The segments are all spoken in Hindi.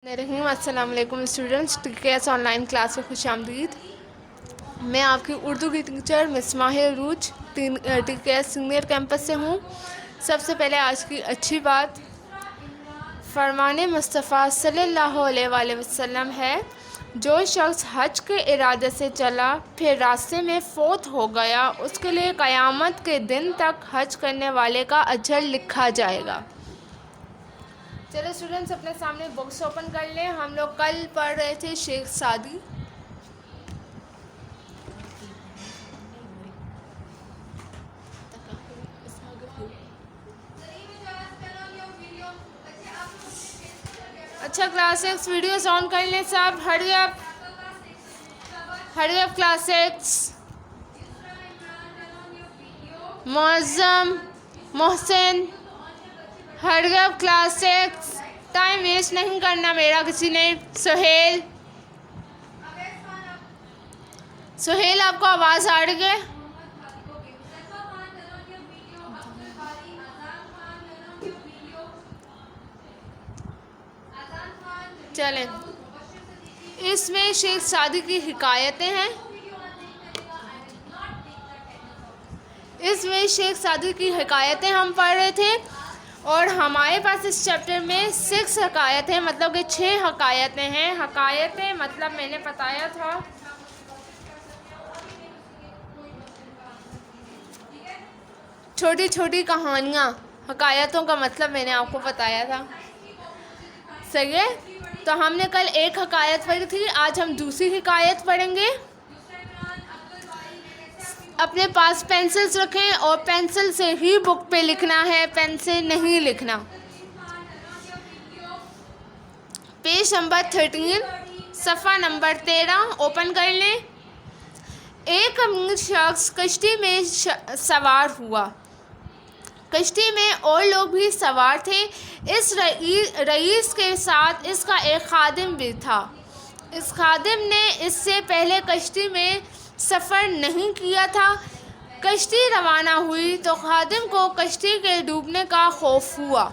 रहीम अस्सलाम वालेकुम स्टूडेंट्स, टीकेएस ऑनलाइन क्लास में खुशामदीद। मैं आपकी उर्दू की टीचर मिस माहिर रूज टीकेएस सीनियर कैंपस से हूँ। सबसे पहले आज की अच्छी बात, फरमान मुस्तफ़ा सल्लल्लाहु अलैहि वसल्लम है, जो शख्स हज के इरादे से चला फिर रास्ते में फ़ौत हो गया, उसके लिए क़यामत के दिन तक हज करने वाले का अजर लिखा जाएगा। चलो स्टूडेंट्स, अपने सामने बुक्स ओपन कर लें। हम लोग कल पढ़ रहे थे शेख सादी। अच्छा क्लास 6 वीडियोस ऑन कर लें सब। Hurry up class 6। Mauzam Mohsin, hurry up class 6। Time waste नहीं करना मेरा किसी ने। सुहेल आपको आवाज़ आ रही है? चलें, इसमें शेख सादी की हिकायतें हैं। हम पढ़ रहे थे और हमारे पास इस चैप्टर में 6 हकायतें, मतलब कि 6 हकायतें हैं। हकायतें मतलब मैंने बताया था छोटी छोटी कहानियाँ। हकायतों का मतलब मैंने आपको बताया था, सही है। तो हमने कल एक हकायत पढ़ी थी, आज हम दूसरी हिकायत पढ़ेंगे। अपने पास पेंसिल्स रखें और पेंसिल से ही बुक पे लिखना है, पेन से नहीं लिखना। पेज नंबर 13, सफ़ा नंबर 13 ओपन कर लें। एक अमीर शख्स कश्ती में सवार हुआ। कश्ती में और लोग भी सवार थे। इस रईस के साथ इसका एक खादिम भी था। इस खादिम ने इससे पहले कश्ती में सफ़र नहीं किया था। कश्ती रवाना हुई तो खादिम को कश्ती के डूबने का खौफ हुआ।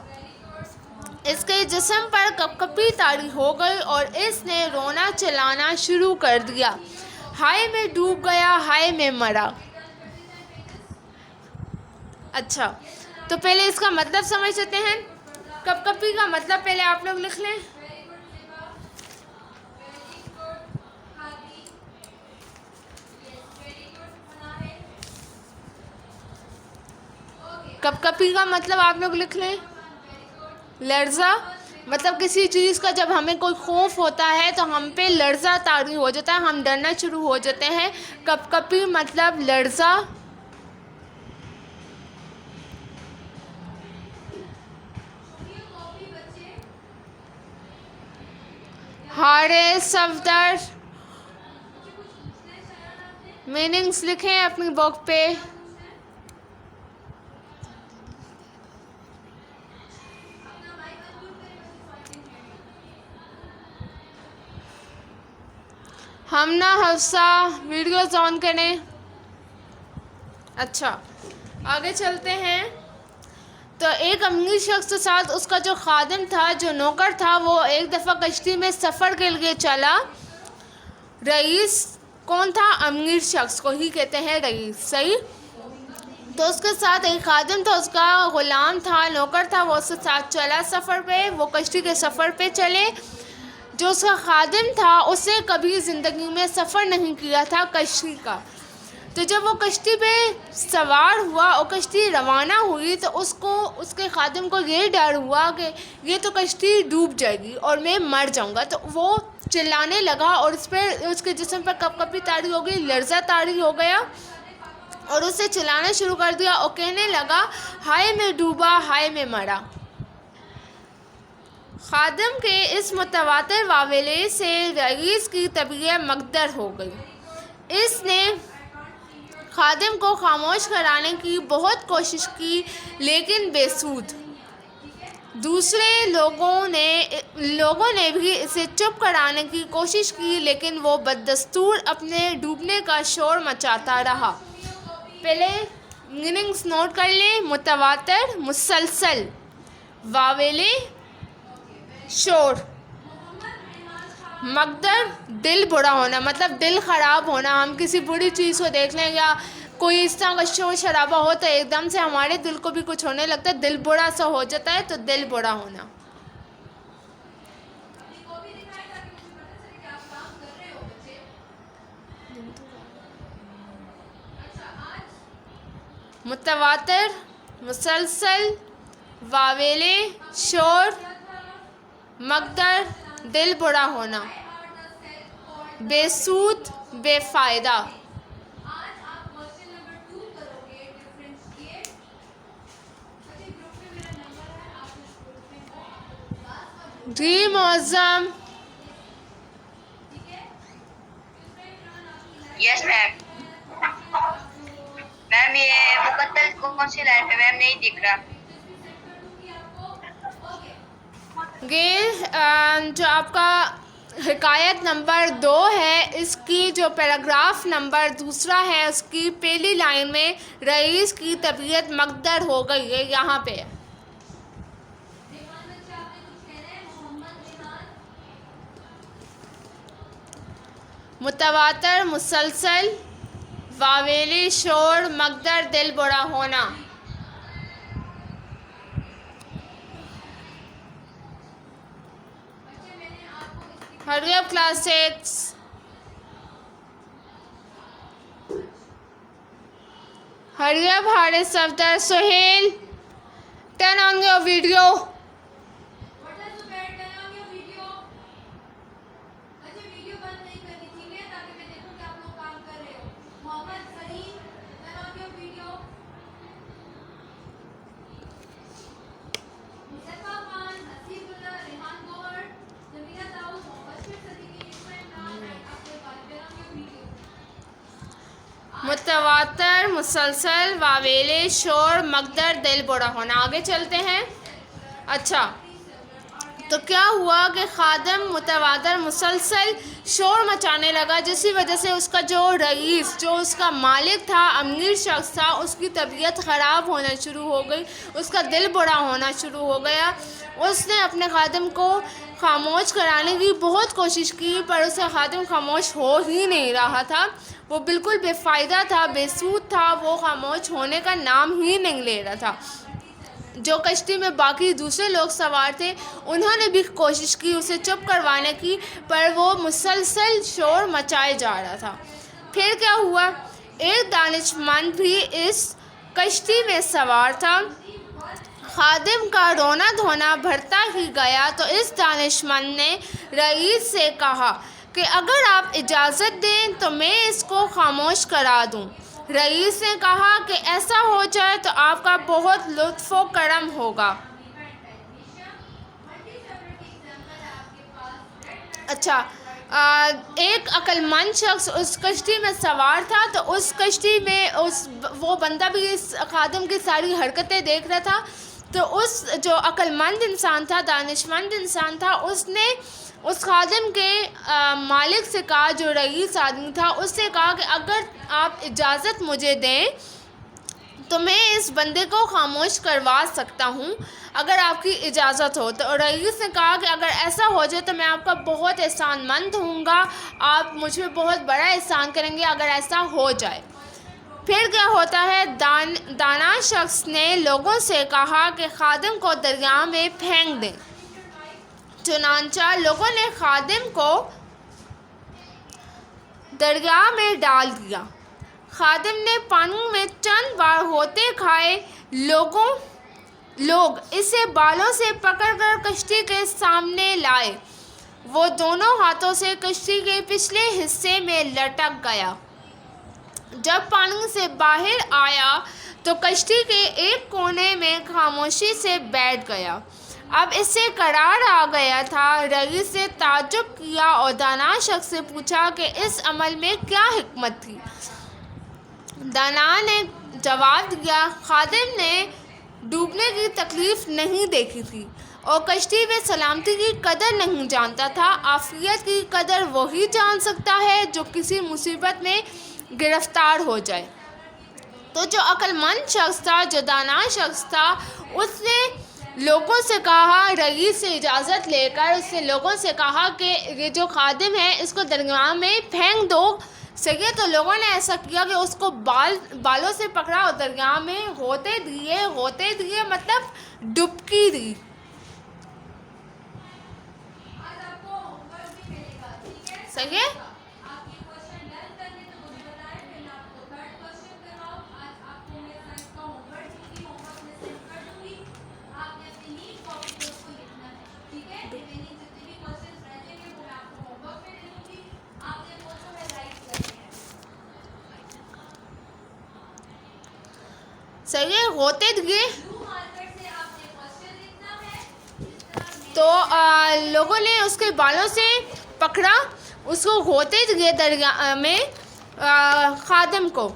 इसके जिस्म पर कपकपी तारी हो गई और इसने रोना चिल्लाना शुरू कर दिया, हाय मैं डूब गया, हाय मैं मरा। अच्छा, तो पहले इसका मतलब समझ लेते हैं। कपकपी का मतलब पहले आप लोग लिख लें। कपकपी का मतलब आप लोग लिख लें। लर्जा मतलब किसी चीज़ का जब हमें कोई खौफ होता है तो हम पे लर्जा तारी हो जाता है, हम डरना शुरू हो जाते हैं। कपकपी मतलब लर्जा। हारे सफदर, मीनिंग्स लिखें अपनी बुक पे। हमना हफ्सा वीडियोस ऑन करें। अच्छा, आगे चलते हैं। तो एक अमीर शख्स के साथ उसका जो खादिम था, जो नौकर था, वो एक दफ़ा कश्ती में सफ़र के लिए चला। रईस कौन था? अमीर शख्स को ही कहते हैं रईस, सही। तो उसके साथ एक खादिम था, उसका ग़ुलाम था, नौकर था, वो उसके साथ चला सफ़र पे। वो कश्ती के सफ़र पे चले। जो उसका खादिम था उसने कभी ज़िंदगी में सफ़र नहीं किया था कश्ती का। तो जब वो कश्ती पे सवार हुआ और कश्ती रवाना हुई तो उसके खादिम को ये डर हुआ कि ये तो कश्ती डूब जाएगी और मैं मर जाऊंगा। तो वो चिल्लाने लगा और उसके जिस्म पर कपकपी तारी हो गई, लर्जा तारी हो गया और उससे चिल्लाना शुरू कर दिया और कहने लगा, हाय मैं डूबा, हाय मैं मरा। खादिम के इस मुतवातिर वावेले से रईस की तबीयत मकदर हो गई। इसने खादिम को खामोश कराने की बहुत कोशिश की, लेकिन बेसूद। दूसरे लोगों ने भी इसे चुप कराने की कोशिश की, लेकिन वो बददस्तूर अपने डूबने का शोर मचाता रहा। पहले मीनिंग्स नोट कर लें। मुतवातिर मुसलसल, वावेले शोर, मकदर दिल बुरा होना, मतलब दिल ख़राब होना। हम किसी बुरी चीज़ को देख लें या कोई इस तरह का शोर शराबा हो तो एकदम से हमारे दिल को भी कुछ होने लगता है, दिल बुरा सा हो जाता है, तो दिल बुरा होना। मुतवातिर, मुसलसल, वावेले, शोर, मकदर, दिल बुरा होना, बेसूद, बेफ़ायदा। जी मौज़म। Yes ma'am. मैम ये मुकद्दर कौन सी लाइन पे मैम, नहीं दिख रहा। ये जो आपका हिकायत नंबर 2 है, इसकी जो पैराग्राफ नंबर 2 है, उसकी पहली लाइन में रईस की तबीयत मकदर हो गई है, यहाँ पे। मुतवातर, मुसलसल, वावेली, शोर, मकदर, दिल बुरा होना। Hurry up class 6. Hurry up Haris Safdar. Sohail, turn on your video. What does the parent turn on your video? अच्छा वीडियो बंद नहीं करनी, ठीक है, ताकि मैं देखूं कि आप लोग काम कर रहे हो। Mohammad Salim, turn on your video. Mustafa Khan, Hasibullah, Rehan Gauhar, Jamila Dawood, Mubashshir Siddiqui, Ismail Khan and Abdul बारी, turn on your video. मुतवातर, मुसलसल, वावेले, शोर, मकदर, दिल बुरा होना। आगे चलते हैं। अच्छा, तो क्या हुआ कि खादम मुतवातर मुसलसल शोर मचाने लगा, जिसकी वजह से उसका जो रईस, जो उसका मालिक था, अमीर शख्स था, उसकी तबीयत ख़राब होना शुरू हो गई, उसका दिल बुरा होना शुरू हो गया। उसने अपने खादम को खामोश कराने की बहुत कोशिश की, पर उसका खादम खामोश हो ही नहीं रहा था। वो बिल्कुल बेफ़ायदा था, बेसूद था, वो खामोश होने का नाम ही नहीं ले रहा था। जो कश्ती में बाकी दूसरे लोग सवार थे, उन्होंने भी कोशिश की उसे चुप करवाने की, पर वो मुसलसल शोर मचाए जा रहा था। फिर क्या हुआ, एक दानिशमंद भी इस कश्ती में सवार था। खादिम का रोना धोना भरता ही गया, तो इस दानिशमंद ने रईस से कहा कि अगर आप इजाज़त दें तो मैं इसको खामोश करा दूं। रईस ने कहा कि ऐसा हो जाए तो आपका बहुत लुत्फ़ व करम होगा। अच्छा, एक अक्लमंद शख्स उस कश्ती में सवार था, तो उस कश्ती में वो बंदा भी इस खादिम की सारी हरकतें देख रहा था। तो उस जो अक्लमंद इंसान था, दानिशमंद इंसान था, उसने उस खादिम के मालिक से कहा, जो रईस आदमी था, उससे कहा कि अगर आप इजाज़त मुझे दें तो मैं इस बंदे को खामोश करवा सकता हूँ, अगर आपकी इजाज़त हो। तो रईस ने कहा कि अगर ऐसा हो जाए तो मैं आपका बहुत एहसानमंद हूँगा, आप मुझ पर बहुत बड़ा एहसान करेंगे अगर ऐसा हो जाए। फिर क्या होता है, दाना शख्स ने लोगों से कहा कि खादिम को दरिया में फेंक दें। चुनांचा लोगों ने खादिम को दरिया में डाल दिया। खादिम ने पानी में चंद बार होते खाए। लोग इसे बालों से पकड़कर कश्ती के सामने लाए। वो दोनों हाथों से कश्ती के पिछले हिस्से में लटक गया। जब पानी से बाहर आया तो कश्ती के एक कोने में खामोशी से बैठ गया। अब इससे करार आ गया था। रईस ने ताज्जुब किया और दाना शख्स से पूछा कि इस अमल में क्या हिकमत थी। दाना ने जवाब दिया, खादिम ने डूबने की तकलीफ़ नहीं देखी थी और कश्ती में सलामती की कदर नहीं जानता था। आफियत की कदर वही जान सकता है जो किसी मुसीबत में गिरफ्तार हो जाए। तो जो अक्लमंद शख्स था, जो दाना शख्स था, उसने लोगों से कहा, रईस से इजाज़त लेकर उसने लोगों से कहा कि ये जो खादिम है इसको दरगाह में फेंक दो। सही है, तो लोगों ने ऐसा किया कि उसको बालों से पकड़ा और दरगाह में होते दिए मतलब डुबकी दी। आज आपको होमवर्क भी मिलेगा, ठीक है? सही है। आप ये क्वेश्चन डन कर लें तो मुझे बताएं, फिर मैं आपको थर्ड क्वेश्चन करवाऊं। आज आपको मैं साइंस का होमवर्क दूंगी, होमवर्क में सेंड कर दूंगी। आपने अपनी नीट कॉपी पे उसको लिखना है, ठीक है? रिमेनिंग जितने भी क्वेश्चंस रह जाएंगे वो मैं आपको होमवर्क में दे दूंगी। आपने वो जो है राइट करने हैं। सही है, होते दिए। ब्लू मार्कर से आपने क्वेश्चन लिखना है। इस तरह तो लोगों ने उसके बालों से पकड़ा, उसको होते दिए दरगाह में खादिम को,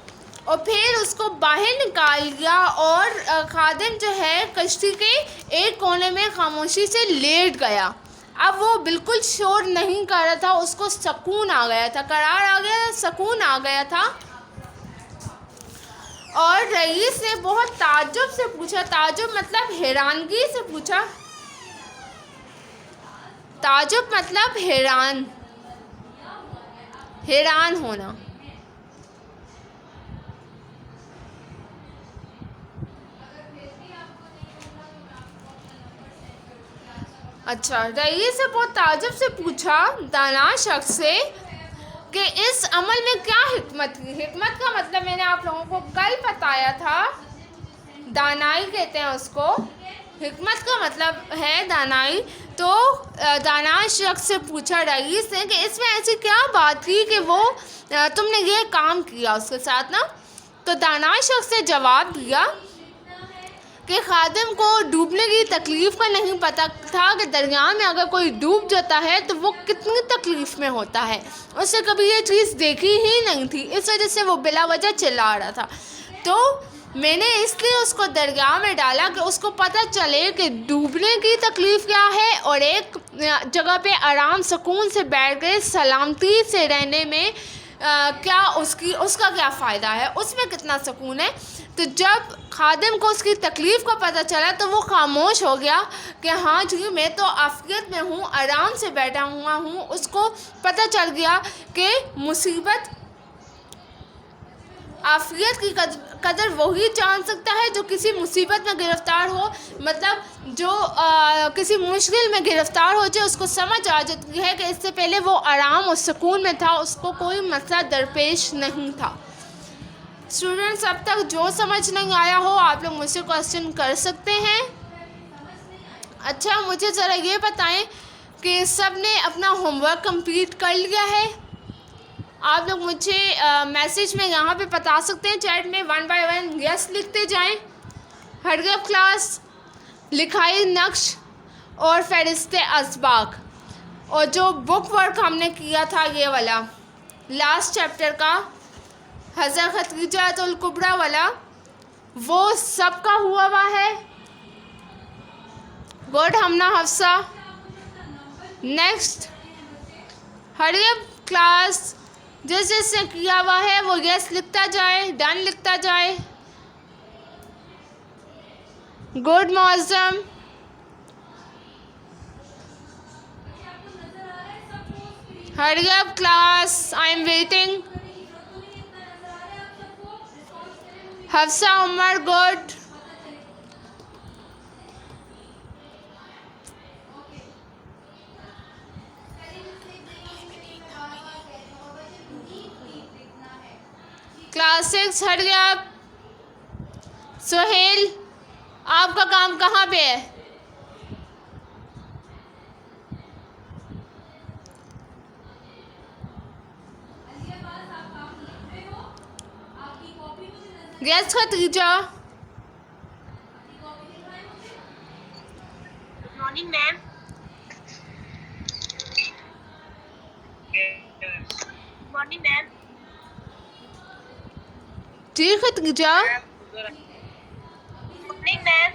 और फिर उसको बाहर निकाल लिया और खादिम जो है कश्ती के एक कोने में खामोशी से लेट गया। अब वो बिल्कुल शोर नहीं कर रहा था, उसको सुकून आ गया था, करार आ गया, सुकून आ गया था। और रईस ने बहुत ताज्जुब से पूछा, ताज्जुब मतलब हैरानगी से पूछा, ताज्जुब मतलब हैरान होना। अच्छा, रईस से बहुत ताज्जुब से पूछा दाना शख्स से कि इस अमल में क्या हिकमत थी। हिकमत का मतलब मैंने आप लोगों को कल बताया था, दानाई कहते हैं उसको। हिकमत का मतलब है दानाई। तो दाना शख्स से पूछा रईस ने कि इसमें ऐसी क्या बात थी कि वो तुमने ये काम किया उसके साथ ना। तो दाना शख्स ने जवाब दिया कि खादिम को डूबने की तकलीफ़ का नहीं पता था कि दरिया में अगर कोई डूब जाता है तो वो कितनी तकलीफ़ में होता है। उसने कभी ये चीज़ देखी ही नहीं थी, इस वजह से वो बिला वजह चिल्ला रहा था। तो मैंने इसलिए उसको दरगाह में डाला कि उसको पता चले कि डूबने की तकलीफ़ क्या है और एक जगह पे आराम सुकून से बैठ गए सलामती से रहने में क्या उसका क्या फ़ायदा है, उसमें कितना सुकून है। तो जब खादिम को उसकी तकलीफ़ का पता चला तो वो खामोश हो गया कि हाँ जी मैं तो आफियत में हूँ, आराम से बैठा हुआ हूँ। उसको पता चल गया कि मुसीबत आफियत की कदर वही जान सकता है जो किसी मुसीबत में गिरफ़्तार हो, मतलब जो किसी मुश्किल में गिरफ़्तार हो जाए उसको समझ आ जाती है कि इससे पहले वो आराम और सुकून में था, उसको कोई मसला दरपेश नहीं था। स्टूडेंट्स, अब तक जो समझ नहीं आया हो आप लोग मुझसे क्वेश्चन कर सकते हैं। अच्छा, मुझे ज़रा ये बताएं कि सब ने अपना होमवर्क कंप्लीट कर लिया है? आप लोग मुझे मैसेज में यहाँ पे बता सकते हैं, चैट में 1 बाय 1 यस लिखते जाएं। हरगब क्लास, लिखाई नक्श और फ़हरिस्ते असबाक, और जो बुक वर्क हमने किया था ये वाला लास्ट चैप्टर का हज़रत खदीजातुल कुबरा वाला, वो सबका हुआ है। गुड हमना हफ्सा। नेक्स्ट, हरगब क्लास जिसने किया हुआ है वो यस लिखता जाए, डन लिखता जाए। गुड मौसम। Hurry up class, I am waiting. Hafsa Umar, good. Class 6 hurry up. Sohel, आपका काम कहाँ पे है? Yes Khatija. Morning ma'am. Morning ma'am. जी Khatija. Morning ma'am.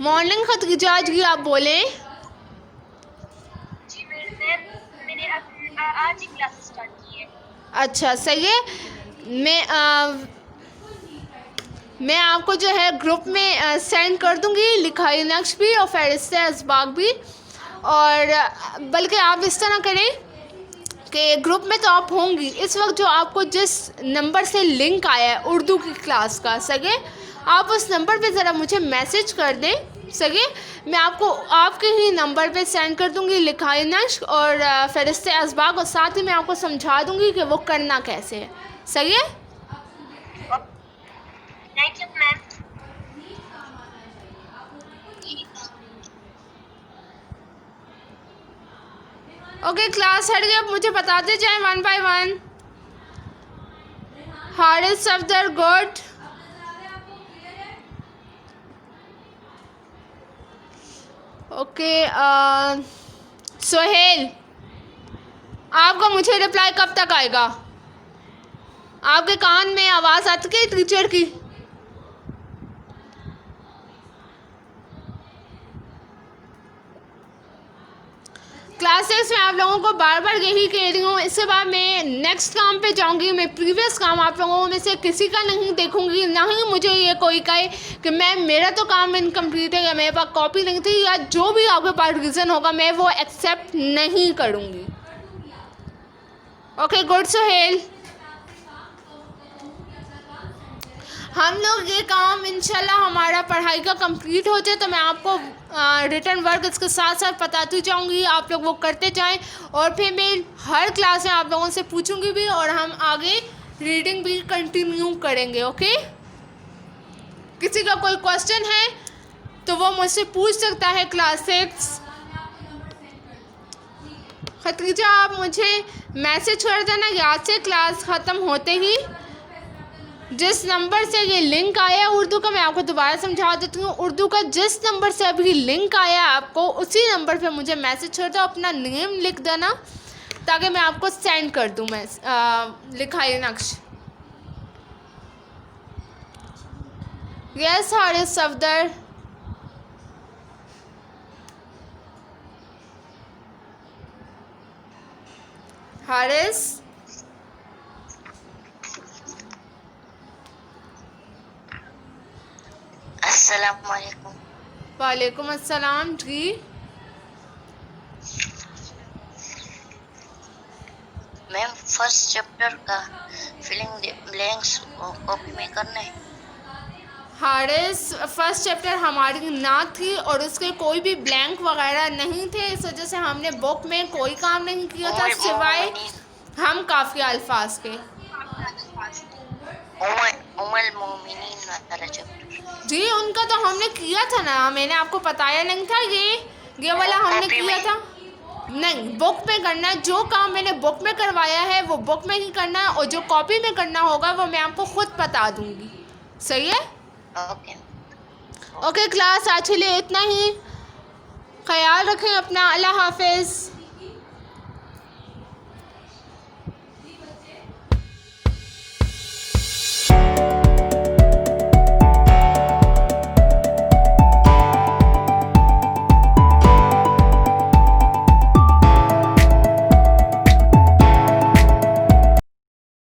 Morning Khatija ji, आप बोलें। जी मैंने आज ही क्लास स्टार्ट की है। अच्छा, सही है। मैं मैं आपको जो है ग्रुप में सेंड कर दूंगी लिखाई नक्श भी और फ़हरिस्त असबाग भी। और बल्कि आप इस तरह करें कि ग्रुप में तो आप होंगी, इस वक्त जो आपको जिस नंबर से लिंक आया है उर्दू की क्लास का, सगे आप उस नंबर पे ज़रा मुझे मैसेज कर दें, सगे मैं आपको आपके ही नंबर पे सेंड कर दूंगी लिखाई नक्श और फ़हरिस्त असबाग, और साथ ही मैं आपको समझा दूंगी कि वो करना कैसे है। सही है? Thank you ma'am. Okay class हट गई, अब मुझे बताते जाएं one by one. Haris Safdar good, okay Sohail आपका मुझे रिप्लाई कब तक आएगा? आपके कान में आवाज़ आती है टीचर की? क्लास 6 में आप लोगों को बार बार यही कह रही हूँ, इसके बाद मैं नेक्स्ट काम पे जाऊँगी। मैं प्रीवियस काम आप लोगों में से किसी का नहीं देखूँगी, ना ही मुझे ये कोई कहे कि मैम मेरा तो काम इनकम्प्लीट है या मेरे पास कॉपी नहीं थी, या जो भी आपके पास रीज़न होगा मैं वो एक्सेप्ट नहीं करूँगी। ओके गुड सोहेल, हम लोग ये काम इंशाल्लाह हमारा पढ़ाई का कंप्लीट हो जाए तो मैं आपको रिटर्न वर्क इसके साथ साथ बताती जाऊंगी, आप लोग वो करते जाएं। और फिर मैं हर क्लास में आप लोगों से पूछूंगी भी और हम आगे रीडिंग भी कंटिन्यू करेंगे। ओके, किसी का कोई क्वेश्चन है तो वो मुझसे पूछ सकता है। क्लास 6 खतीजा आप मुझे मैसेज कर देना याद से, क्लास ख़त्म होते ही जिस नंबर से ये लिंक आया है उर्दू का, मैं आपको दोबारा समझा देती हूँ। उर्दू का जिस नंबर से अभी लिंक आया है आपको, उसी नंबर पे मुझे मैसेज कर दो, अपना नेम लिख देना ताकि मैं आपको सेंड कर दूँ मैं लिखाई नक्श। यस हारिस सफदर, हारिस अस्सलाम वालेकुम। वालेकुम अस्सलाम जी। मैम फर्स्ट चैप्टर का फिलिंग ब्लैंक्स कॉपी में करना है। हारिस फर्स्ट चैप्टर हमारी ना थी और उसके कोई भी ब्लैंक वगैरह नहीं थे, इस वजह से हमने बुक में कोई काम नहीं किया था सिवाय हम काफ़ी अल्फाज के। उम्मुल मोमिनीन वाला चैप्टर जी उनका तो हमने किया था ना, मैंने आपको बताया नहीं था? ये वाला हमने किया था नहीं, बुक में करना है। जो काम मैंने बुक में करवाया है वो बुक में ही करना है, और जो कॉपी में करना होगा वो मैं आपको खुद बता दूंगी। सही है? ओके क्लास आज के लिए इतना ही, ख्याल रखें अपना, अल्लाह हाफिज़।